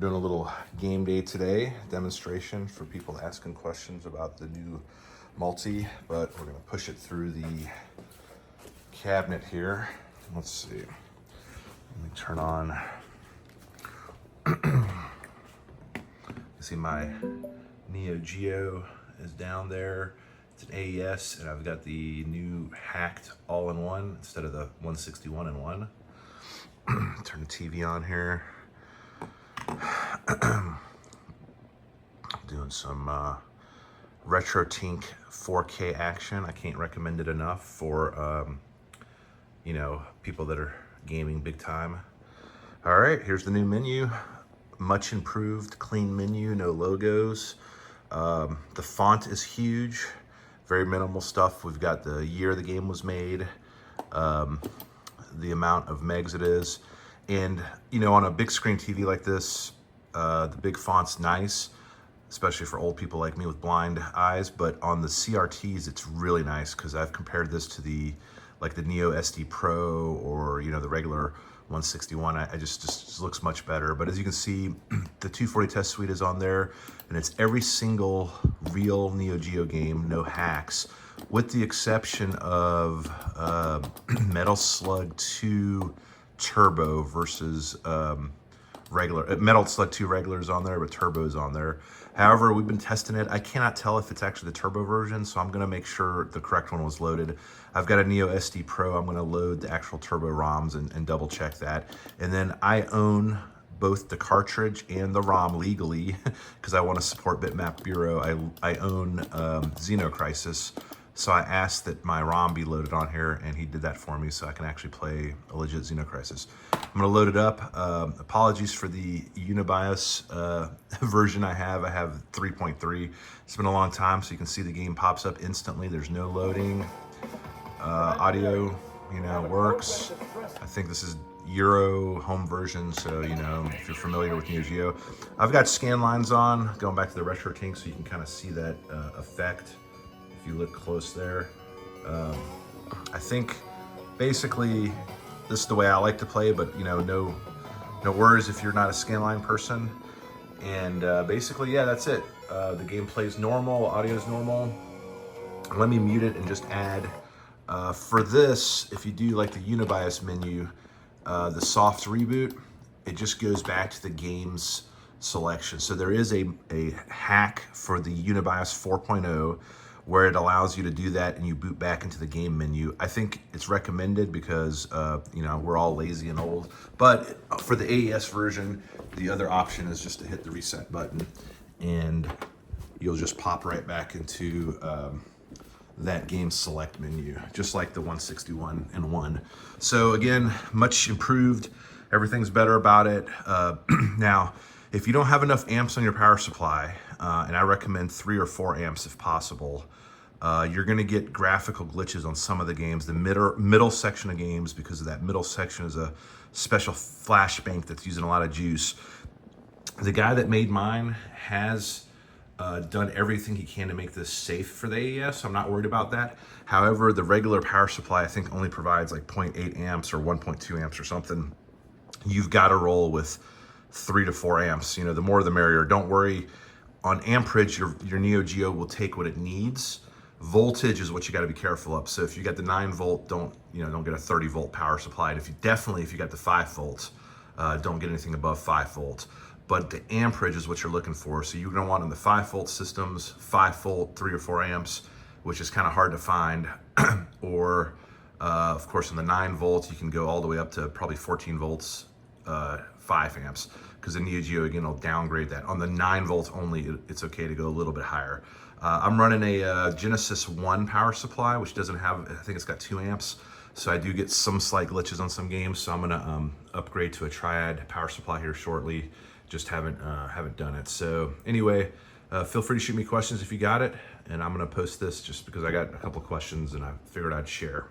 We're doing a little game day today, demonstration for people asking questions about the new multi, but we're gonna push it through the cabinet here. Let's see, let me turn on. You see my Neo Geo is down there. It's an AES, and I've got the new hacked all-in-one instead of the 161-in-1. Turn the TV on here. Doing some RetroTink 4K action. I can't recommend it enough for you know, people that are gaming big time. All right, here's the new menu. Much improved, clean menu, no logos. The font is huge, very minimal stuff. We've got the year the game was made, the amount of megs it is. And, you know, on a big screen TV like this, the big font's nice, especially for old people like me with blind eyes. But on the CRTs, it's really nice because I've compared this to the Neo SD Pro or, you know, the regular 161. I just looks much better. But as you can see, the 240 test suite is on there, and it's every single real Neo Geo game, no hacks, with the exception of Metal Slug 2 Turbo versus regular. Metal Slug 2 regular is on there, but Turbo's on there. However, we've been testing it. I cannot tell if it's actually the Turbo version, so I'm gonna make sure the correct one was loaded. I've got a Neo SD Pro. I'm gonna load the actual Turbo ROMs and double check that. And then I own both the cartridge and the ROM legally because I want to support Bitmap Bureau. I own Xenocrisis. So I asked that my ROM be loaded on here, and he did that for me so I can actually play a legit Xenocrisis. I'm gonna load it up. Apologies for the Unibias version I have. I have 3.3. It's been a long time, so you can see the game pops up instantly. There's no loading. Audio, you know, works. I think this is Euro home version, so, you know, if you're familiar with Neo Geo. I've got scan lines on, going back to the RetroTink, so you can kind of see that effect. If you look close there, I think basically this is the way I like to play, but you know, no worries if you're not a scanline person. And basically, yeah, that's it. The game plays normal, audio is normal. Let me mute it and just add. For this, if you do like the Unibias menu, the soft reboot, it just goes back to the game's selection. So there is a hack for the Unibias 4.0 where it allows you to do that and you boot back into the game menu. I think it's recommended because, you know, we're all lazy and old. But for the AES version, the other option is just to hit the reset button and you'll just pop right back into that game select menu, just like the 161-in-1. So again, much improved. Everything's better about it. Now, if you don't have enough amps on your power supply, and I recommend 3 or 4 amps if possible, you're gonna get graphical glitches on some of the games, the middle section of games, because of that middle section is a special flash bank that's using a lot of juice. The guy that made mine has done everything he can to make this safe for the AES, so I'm not worried about that. However, the regular power supply I think only provides like 0.8 amps or 1.2 amps or something. You've got to roll with 3 to 4 amps. You know, the more the merrier. Don't worry. On amperage, your Neo Geo will take what it needs. Voltage is what you got to be careful of. So if you got the 9 volt, don't get a 30 volt power supply. And if you got the 5 volts, don't get anything above 5 volts. But the amperage is what you're looking for. So you're gonna want on the 5 volt systems, 5 volt, 3 or 4 amps, which is kind of hard to find. Or of course, on the 9 volts, you can go all the way up to probably 14 volts, 5 amps, because the Neo Geo, again, will downgrade that. On the 9 volts only, it's okay to go a little bit higher. I'm running a Genesis 1 power supply, which doesn't have, I think it's got 2 amps. So I do get some slight glitches on some games. So I'm gonna upgrade to a Triad power supply here shortly. Just haven't done it. So anyway, feel free to shoot me questions if you got it. And I'm gonna post this just because I got a couple questions and I figured I'd share.